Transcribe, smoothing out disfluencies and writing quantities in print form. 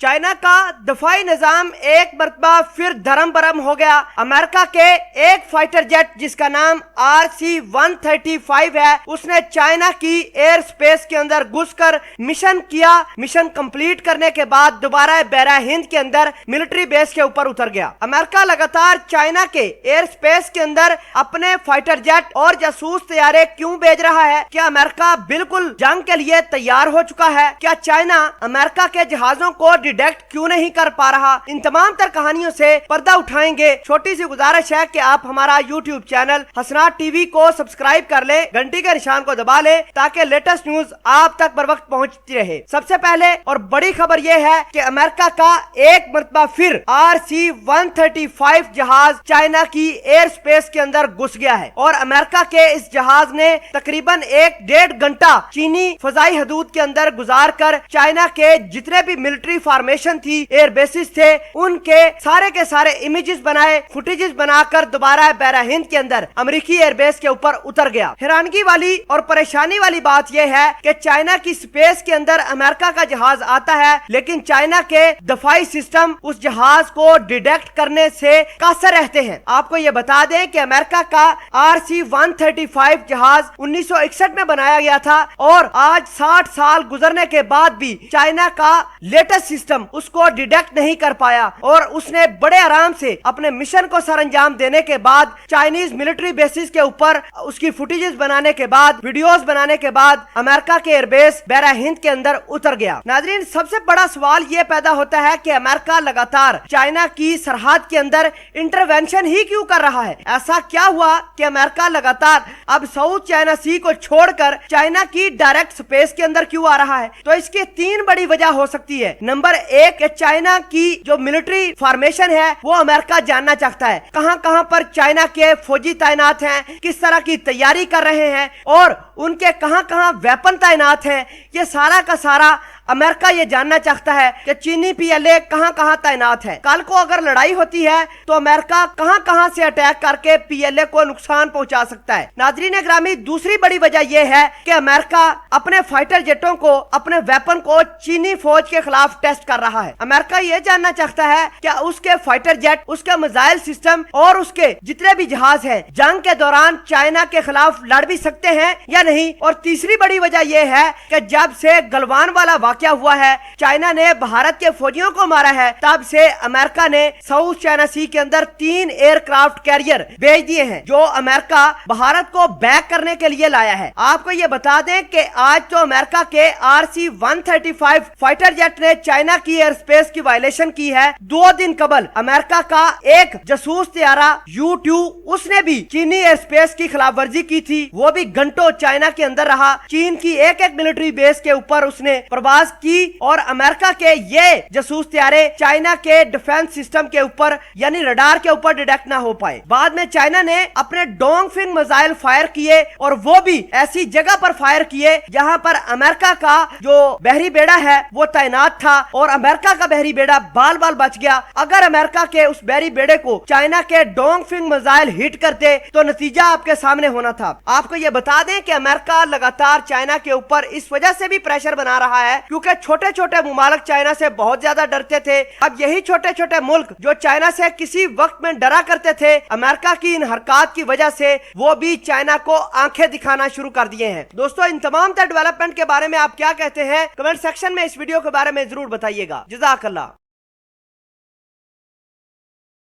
China का दफाई निजाम एक मरतबा फिर धर्म बरम हो गया। अमेरिका के एक फाइटर जेट जिसका नाम RC-135 है, उसने चाइना की एयर स्पेस के अंदर घुसकर मिशन किया। मिशन कंप्लीट करने के बाद दोबारा बहरा हिंद के अंदर मिलिट्री बेस के ऊपर उतर गया। अमेरिका लगातार चाइना के एयर स्पेस के अंदर अपने फाइटर जेट और जासूस तैयारे क्यों भेज रहा है? क्या अमेरिका बिल्कुल जंग के लिए तैयार हो चुका है? क्या चाइना अमेरिका के जहाजों को डिटेक्ट क्यों नहीं कर पा रहा? इन तमाम तर कहानियों से पर्दा उठाएंगे। छोटी सी गुजारिश है कि आप हमारा YouTube चैनल हसनात टीवी को सब्सक्राइब कर ले, घंटी के निशान को दबा ले ताकि लेटेस्ट न्यूज आप तक बर वक्त पहुंचती रहे। सबसे पहले और बड़ी खबर यह है कि अमेरिका का एक मरतबा फिर RC-135 जहाज चाइना की एयर स्पेस के अंदर घुस गया है और अमेरिका के इस जहाज ने तकरीबन 1-1.5 घंटा चीनी फजाई हदूद के अंदर गुजार कर चाइना के जितने भी मिलिट्री फॉर्मेशन थी, एयर बेसिस थे, उनके सारे के सारे इमेजेस बनाए, फुटेजेस बनाकर दोबारा बहरा हिंद के अंदर अमेरिकी एयरबेस के ऊपर उतर गया। हैरानगी वाली और परेशानी वाली बात यह है कि चाइना की स्पेस के अंदर अमेरिका का जहाज आता है, लेकिन चाइना के दफाई सिस्टम उस जहाज को डिटेक्ट करने से कासर रहते हैं। आपको यह बता दें कि अमेरिका का RC-135 जहाज 1961 में बनाया गया था और आज 60 साल गुजरने के बाद भी चाइना का लेटेस्ट सिस्टम उसको डिटेक्ट नहीं कर पाया और उसने बड़े आराम से अपने मिशन को सरअंजाम देने के बाद चाइनीज मिलिट्री बेसिस के ऊपर उसकी फुटेजेस बनाने के बाद, वीडियोस बनाने के बाद अमेरिका के एयरबेस बहरा हिंद के अंदर उतर गया। नाजरीन, सबसे बड़ा सवाल यह पैदा होता है कि अमेरिका लगातार चाइना की सरहद के अंदर इंटरवेंशन ही क्यों कर रहा है? ऐसा क्या हुआ कि अमेरिका लगातार अब साउथ चाइना सी को छोड़कर चाइना की डायरेक्ट स्पेस के अंदर क्यों आ रहा है? तो इसकी 3 बड़ी वजह हो सकती है। नंबर 1, चाइना की जो मिलिट्री फॉर्मेशन है वो अमेरिका जानना चाहता है। कहां कहां पर चाइना के फौजी तैनात हैं, किस तरह की तैयारी कर रहे हैं और उनके कहां कहां वेपन तैनात हैं, ये सारा का सारा अमेरिका ये जानना चाहता है कि चीनी PLA कहां कहां तैनात है। कल को अगर लड़ाई होती है तो अमेरिका कहां कहां से अटैक करके PLA को नुकसान पहुंचा सकता है। नाजरीन ग्रामी, दूसरी बड़ी वजह यह है कि अमेरिका अपने फाइटर जेटों को, अपने वेपन को चीनी फौज के खिलाफ टेस्ट कर रहा है। अमेरिका ये जानना चाहता है क्या उसके फाइटर जेट, उसके मिसाइल सिस्टम और उसके जितने भी जहाज हैं जंग के दौरान चाइना के खिलाफ लड़ भी सकते हैं या नहीं। और तीसरी बड़ी वजह यह है कि जब से गलवान वाला क्या हुआ है, चाइना ने भारत के फौजियों को मारा है, तब से अमेरिका ने साउथ चाइना सी के अंदर 3 एयरक्राफ्ट कैरियर भेज दिए हैं जो अमेरिका भारत को बैक करने के लिए लाया है। आपको ये बता दें कि आज तो अमेरिका के RC-135 फाइटर जेट ने चाइना की एयर स्पेस की वायलेशन की है। 2 दिन कबल अमेरिका का एक जासूस तैयारा U-2, उसने भी चीनी एयर स्पेस की खिलाफ वर्जी की थी। वो भी घंटों चाइना के अंदर रहा, चीन की एक मिलिट्री बेस के ऊपर उसने प्रवास की और अमेरिका के ये जासूस तैयारे चाइना के डिफेंस सिस्टम के ऊपर यानी रडार के ऊपर डिटेक्ट ना हो पाए। बाद में चाइना ने अपने डोंगफिंग मिसाइल फायर किए और वो भी ऐसी जगह पर फायर किए जहां पर अमेरिका का जो बहरी बेड़ा है वो तैनात था और अमेरिका का बहरी बेड़ा बाल बाल बच गया। अगर अमेरिका के उस बहरी बेड़े को चाइना के डोंगफिंग मिसाइल हिट करते तो नतीजा आपके सामने होना था। आपको ये बता दें कि अमेरिका लगातार चाइना के ऊपर इस वजह से भी प्रेशर बना रहा है क्योंकि छोटे छोटे मुमालिक चाइना से बहुत ज्यादा डरते थे। अब यही छोटे छोटे मुल्क जो चाइना से किसी वक्त में डरा करते थे, अमेरिका की इन हरकत की वजह से वो भी चाइना को आंखें दिखाना शुरू कर दिए हैं। दोस्तों, इन तमाम डेवलपमेंट के बारे में आप क्या कहते हैं? कमेंट सेक्शन में इस वीडियो के बारे में जरूर बताइएगा। जज़ाकल्लाह।